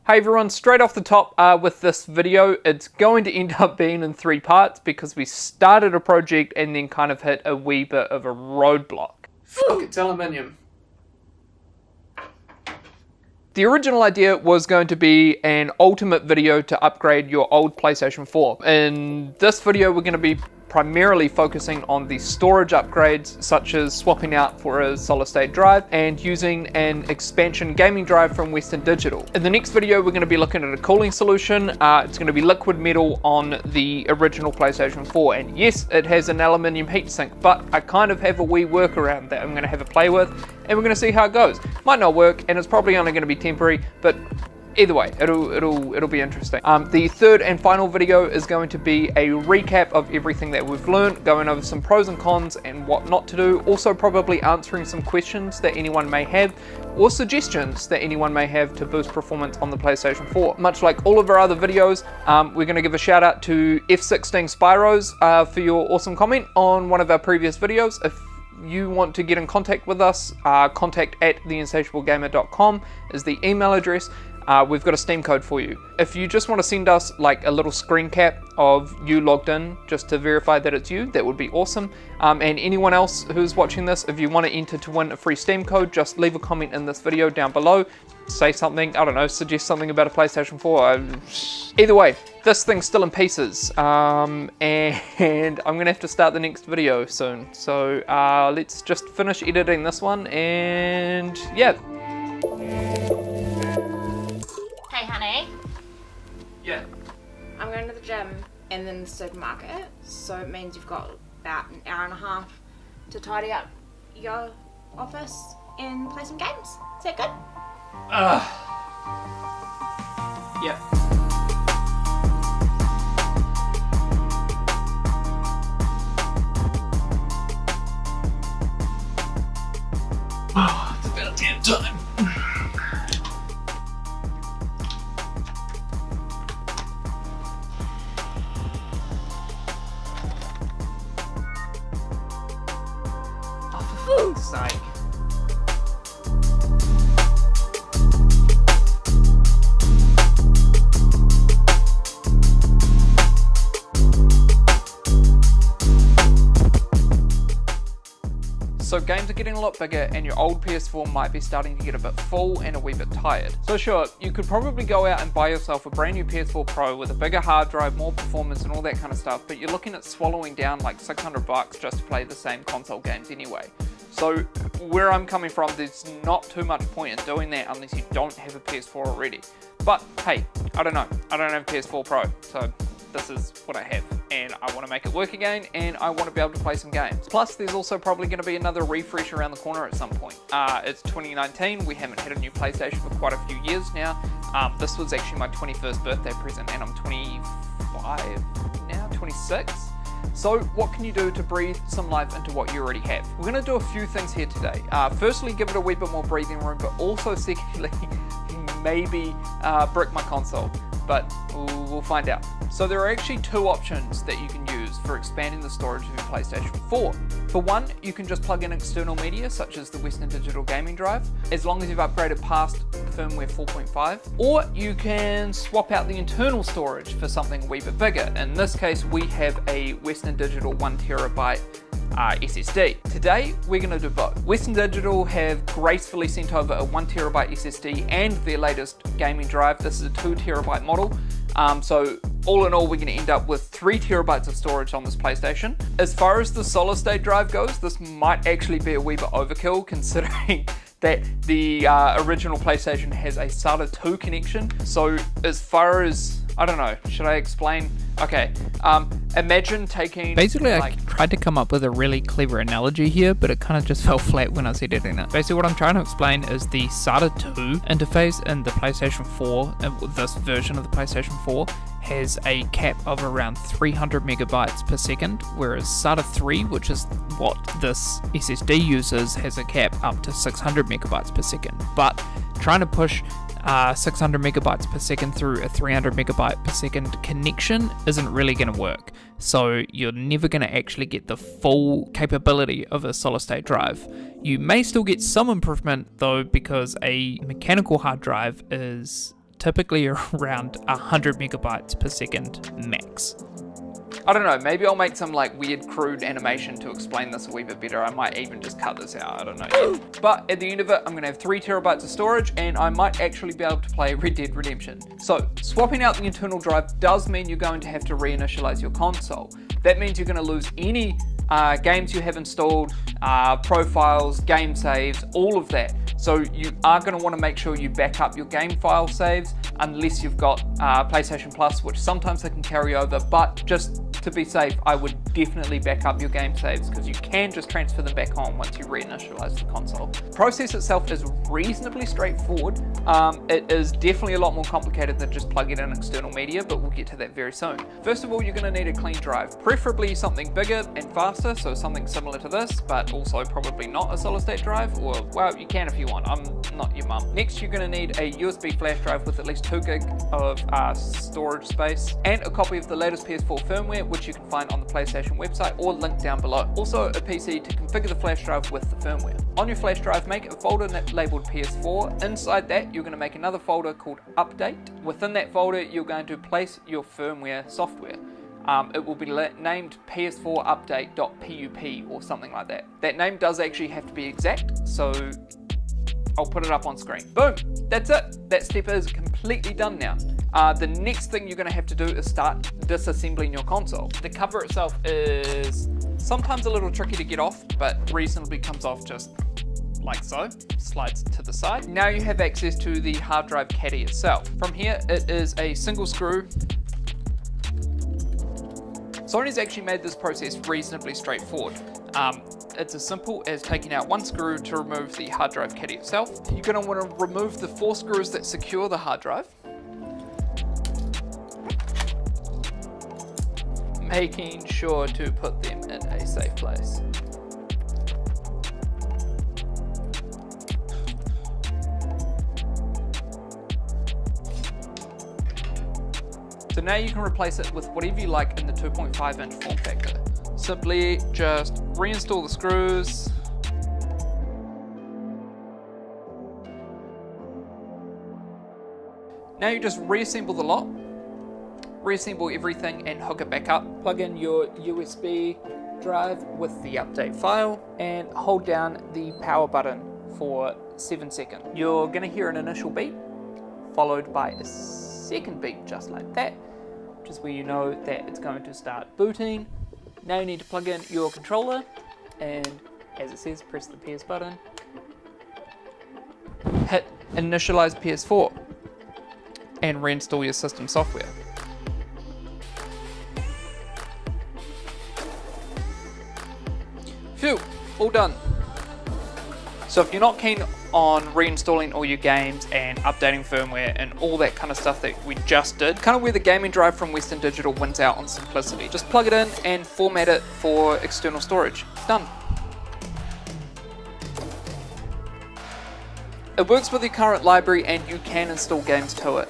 Hey everyone, straight off the top with this video, it's going to end up being in 3 parts because we started a project and then kind of hit a wee bit of a roadblock. Fuck, it's aluminium. The original idea was going to be an ultimate video to upgrade your old PlayStation 4. In this video, we're going to be primarily focusing on the storage upgrades, such as swapping out for a solid state drive and using an expansion gaming drive from Western Digital. In the next video, we're going to be looking at a cooling solution. It's going to be liquid metal on the original PlayStation 4. And yes, it has an aluminium heatsink, but I kind of have a wee workaround that I'm going to have a play with, and we're going to see how it goes. Might not work, and it's probably only going to be temporary, but either way, it'll be interesting. The third and final video is going to be a recap of everything that we've learned, going over some pros and cons and what not to do, also probably answering some questions that anyone may have or suggestions that anyone may have to boost performance on the PlayStation 4. Much like all of our other videos, we're going to give a shout out to F16 Spyros for your awesome comment on one of our previous videos. If you want to get in contact with us, contact@theinsatiablegamer.com is the email address. We've got a Steam code for you. If you just want to send us like a little screen cap of you logged in just to verify that it's you, that would be awesome. And anyone else who's watching this, if you want to enter to win a free Steam code, just leave a comment in this video down below. Say something, I don't know, suggest something about a PlayStation 4. Either way, this thing's still in pieces. And I'm going to have to start the next video soon. So let's just finish editing this one and yeah. Hey honey. Yeah. I'm going to the gym and then the supermarket, so it means you've got about an hour and a half to tidy up your office and play some games. Is that good? Yeah. Oh, it's about damn time. Oh, for fuck's sake. So games are getting a lot bigger and your old PS4 might be starting to get a bit full and a wee bit tired. So sure, you could probably go out and buy yourself a brand new PS4 Pro with a bigger hard drive, more performance and all that kind of stuff, but you're looking at swallowing down like $600 just to play the same console games anyway. So where I'm coming from, there's not too much point in doing that unless you don't have a PS4 already. But hey, I don't know, I don't have a PS4 Pro, so this is what I have, and I want to make it work again, and I want to be able to play some games. Plus, there's also probably going to be another refresh around the corner at some point. It's 2019, we haven't had a new PlayStation for quite a few years now. This was actually my 21st birthday present, and I'm 25 now, 26. So what can you do to breathe some life into what you already have? We're going to do a few things here today. Firstly, give it a wee bit more breathing room, but also secondly, maybe brick my console. But we'll find out. So there are actually 2 options that you can use for expanding the storage of your PlayStation 4. For one, you can just plug in external media such as the Western Digital gaming drive, as long as you've upgraded past firmware 4.5, or you can swap out the internal storage for something a wee bit bigger. In this case, we have a Western Digital 1TB SSD. Today, we're going to do both. Western Digital have gracefully sent over a 1TB SSD and their latest gaming drive. This is a 2TB model. So all in all, we're going to end up with 3TB of storage on this PlayStation. As far as the solid state drive goes, this might actually be a wee bit overkill considering that the original PlayStation has a SATA 2 connection. So as far as, I don't know, should I explain? Okay, imagine taking... Basically, I tried to come up with a really clever analogy here, but it kind of just fell flat when I was editing it. Basically, what I'm trying to explain is the SATA 2 interface in the PlayStation 4, this version of the PlayStation 4, has a cap of around 300 megabytes per second, whereas SATA 3, which is what this SSD uses, has a cap up to 600 megabytes per second. But trying to push 600 megabytes per second through a 300 megabyte per second connection isn't really going to work. So you're never going to actually get the full capability of a solid state drive. You may still get some improvement though, because a mechanical hard drive is typically around 100 megabytes per second max. I don't know, maybe I'll make some like weird crude animation to explain this a wee bit better. I might even just cut this out, I don't know yet. But at the end of it, I'm gonna have 3 terabytes of storage and I might actually be able to play Red Dead Redemption. So swapping out the internal drive does mean you're going to have to reinitialize your console. That means you're gonna lose any games you have installed, profiles, game saves, all of that. So you are going to want to make sure you back up your game file saves unless you've got PlayStation Plus, which sometimes they can carry over, but just to be safe, I would definitely back up your game saves because you can just transfer them back on once you reinitialize the console. The process itself is reasonably straightforward. It is definitely a lot more complicated than just plugging in external media, but we'll get to that very soon. First of all, you're going to need a clean drive, preferably something bigger and faster, so something similar to this, but also probably not a solid state drive, or well, you can if you want, I'm not your mum. Next, you're going to need a USB flash drive with at least 2 gig of storage space, and a copy of the latest PS4 firmware, which you can find on the PlayStation website or linked down below. Also, a PC to configure the flash drive with the firmware. On your flash drive, make a folder labeled PS4. Inside that, you're going to make another folder called Update. Within that folder, you're going to place your firmware software. It will be named PS4 update.pup or something like that. That name does actually have to be exact, so I'll put it up on screen. Boom, that's it. That step is completely done now. The next thing you're going to have to do is start disassembling your console. The cover itself is sometimes a little tricky to get off, but reasonably comes off just like so, slides to the side. Now you have access to the hard drive caddy itself. From here, it is a single screw. Sony's actually made this process reasonably straightforward. It's as simple as taking out 1 screw to remove the hard drive caddy itself. You're going to want to remove the 4 screws that secure the hard drive, making sure to put them in a safe place. So now you can replace it with whatever you like in the 2.5 inch form factor. Simply just reinstall the screws. Now you just reassemble the lot, reassemble everything and hook it back up. Plug in your USB drive with the update file and hold down the power button for 7 seconds. You're going to hear an initial beep followed by a second beep just like that, which is where you know that it's going to start booting. Now you need to plug in your controller and, as it says, press the PS button. Hit initialize PS4 and reinstall your system software. Phew, all done. So if you're not keen on reinstalling all your games and updating firmware and all that kind of stuff that we just did, kind of where the gaming drive from Western Digital wins out on simplicity. Just plug it in and format it for external storage. Done. It works with your current library and you can install games to it.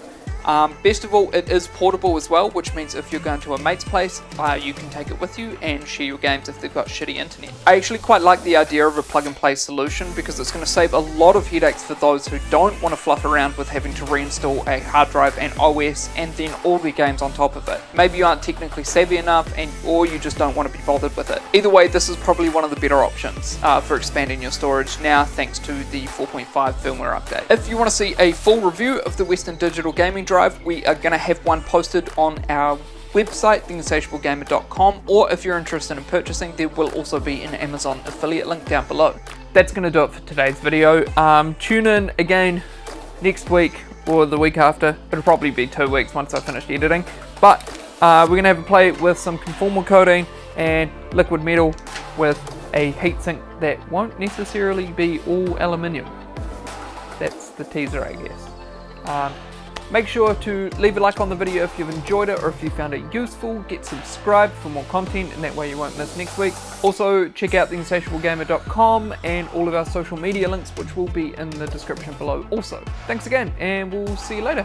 Best of all, it is portable as well, which means if you're going to a mate's place, you can take it with you and share your games if they've got shitty internet. I actually quite like the idea of a plug-and-play solution because it's going to save a lot of headaches for those who don't want to fluff around with having to reinstall a hard drive and OS and then all the games on top of it. Maybe you aren't technically savvy enough or you just don't want to be bothered with it. Either way, this is probably one of the better options for expanding your storage now thanks to the 4.5 firmware update. If you want to see a full review of the Western Digital gaming drive, we are going to have one posted on our website, theinsatiablegamer.com, or if you're interested in purchasing, there will also be an Amazon affiliate link down below. That's going to do it for today's video. Tune in again next week or the week after. It'll probably be 2 weeks once I finish editing, but we're going to have a play with some conformal coating and liquid metal with a heatsink that won't necessarily be all aluminium. That's the teaser, I guess. Make sure to leave a like on the video if you've enjoyed it or if you found it useful. Get subscribed for more content and that way you won't miss next week. Also check out theinsatiablegamer.com and all of our social media links, which will be in the description below also. Thanks again and we'll see you later.